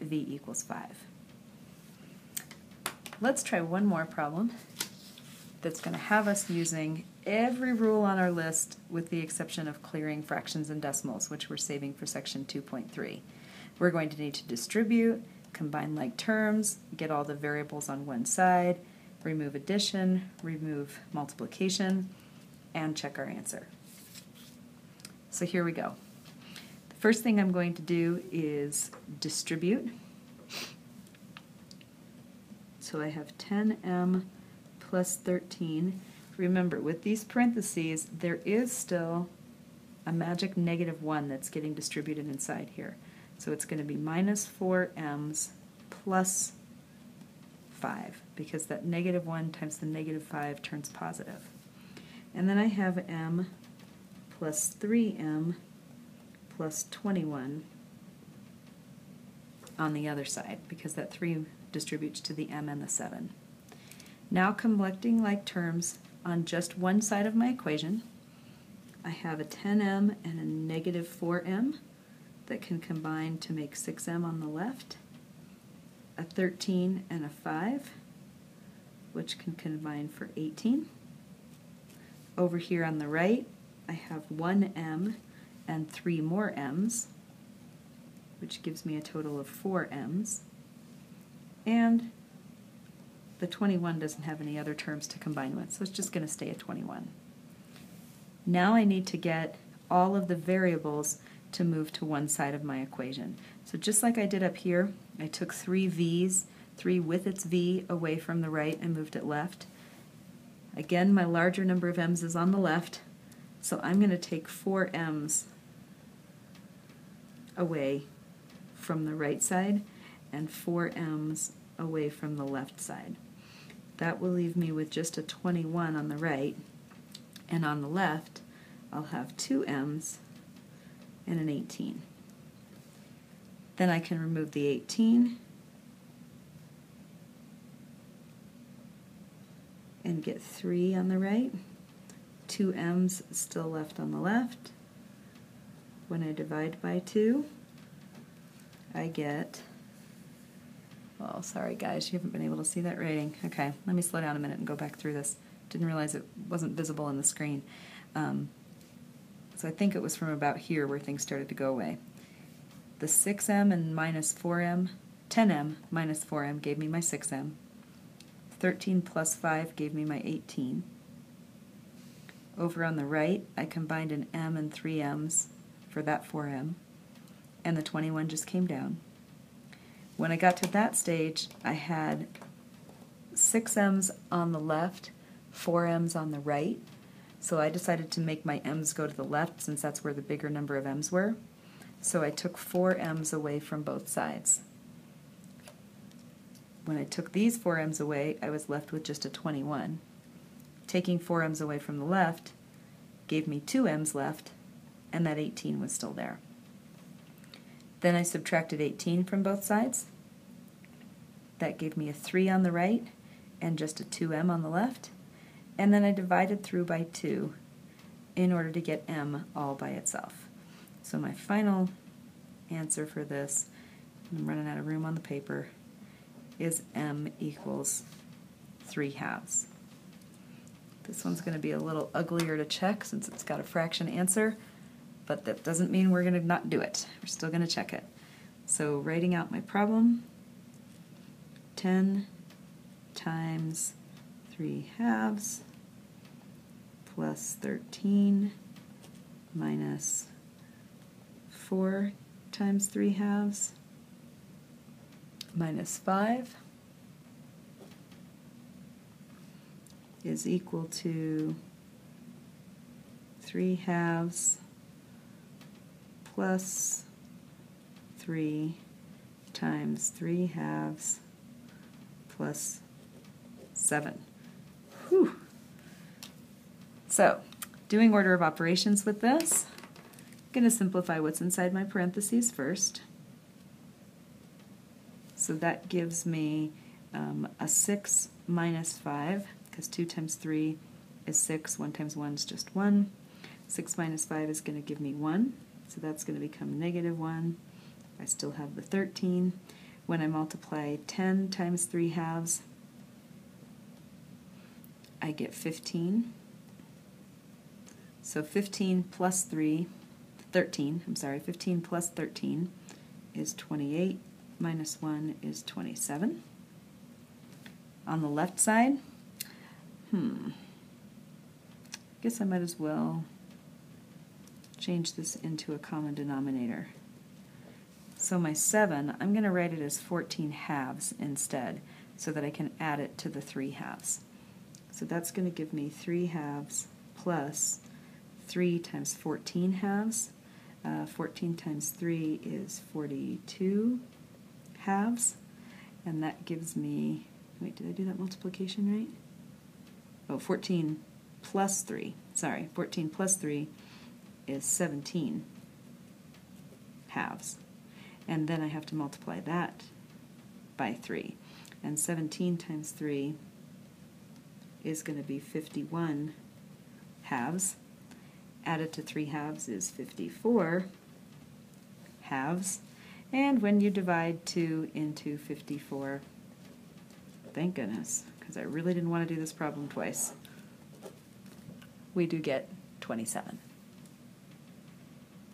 v equals 5. Let's try one more problem that's going to have us using every rule on our list with the exception of clearing fractions and decimals, which we're saving for section 2.3. We're going to need to distribute, combine like terms, get all the variables on one side, remove addition, remove multiplication, and check our answer. So here we go. The first thing I'm going to do is distribute. So I have 10m plus 13. Remember, with these parentheses, there is still a magic -1 that's getting distributed inside here. So it's going to be minus 4m's plus 5, because that -1 times the -5 turns positive. And then I have m plus 3m plus 21 on the other side, because that 3 distributes to the m and the 7. Now collecting like terms on just one side of my equation, I have a 10m and a -4m that can combine to make 6m on the left, a 13 and a 5, which can combine for 18. Over here on the right, I have 1m and 3 more m's, which gives me a total of 4 m's. And the 21 doesn't have any other terms to combine with, so it's just going to stay at 21. Now I need to get all of the variables to move to one side of my equation. So just like I did up here, I took 3 v's, 3 with its v away from the right and moved it left. Again, my larger number of m's is on the left, so I'm going to take 4 m's away from the right side and 4 m's away from the left side. That will leave me with just a 21 on the right, and on the left I'll have 2 m's and an 18. Then I can remove the 18 and get 3 on the right, 2 m's still left on the left. When I divide by 2, I get, oh, sorry guys, you haven't been able to see that writing. Okay, let me slow down a minute and go back through this. Didn't realize it wasn't visible on the screen. So I think it was from about here where things started to go away. The 6m and minus 4m, 10m minus 4m gave me my 6m. 13 plus 5 gave me my 18. Over on the right, I combined an m and 3 m's for that 4m, and the 21 just came down. When I got to that stage, I had 6 m's on the left, 4 m's on the right, so I decided to make my m's go to the left since that's where the bigger number of m's were. So I took 4 m's away from both sides. When I took these 4 m's away, I was left with just a 21. Taking 4 m's away from the left gave me 2 m's left, and that 18 was still there. Then I subtracted 18 from both sides. That gave me a 3 on the right and just a 2m on the left. And then I divided through by 2 in order to get m all by itself. So my final answer for this, I'm running out of room on the paper, is m equals 3/2. This one's going to be a little uglier to check since it's got a fraction answer, but that doesn't mean we're going to not do it. We're still going to check it. So writing out my problem, 10 times 3/2 plus 13 minus 4 times 3/2 minus 5 is equal to 3/2 plus 3 times 3/2 plus 7. Whew. So, doing order of operations with this, I'm going to simplify what's inside my parentheses first. So that gives me a 6 minus 5, because 2 times 3 is 6, 1 times 1 is just 1. 6 minus 5 is going to give me 1, so that's going to become -1. I still have the 13. when I multiply 10 times 3 halves, I get 15. So 15 plus 13, 15 plus 13 is 28, minus 1 is 27. On the left side, guess I might as well change this into a common denominator. So my 7, I'm going to write it as 14 halves instead, so that I can add it to the 3 halves. So that's going to give me 3 halves plus 3 times 14 halves. 14 times 3 is 42 halves, and that gives me, wait, did I do that multiplication right? Oh, 14 plus 3, sorry, 14 plus 3 is 17 halves. And then I have to multiply that by 3. And 17 times 3 is going to be 51 halves. Added to 3 halves is 54 halves. And when you divide 2 into 54, thank goodness, because I really didn't want to do this problem twice, we do get 27.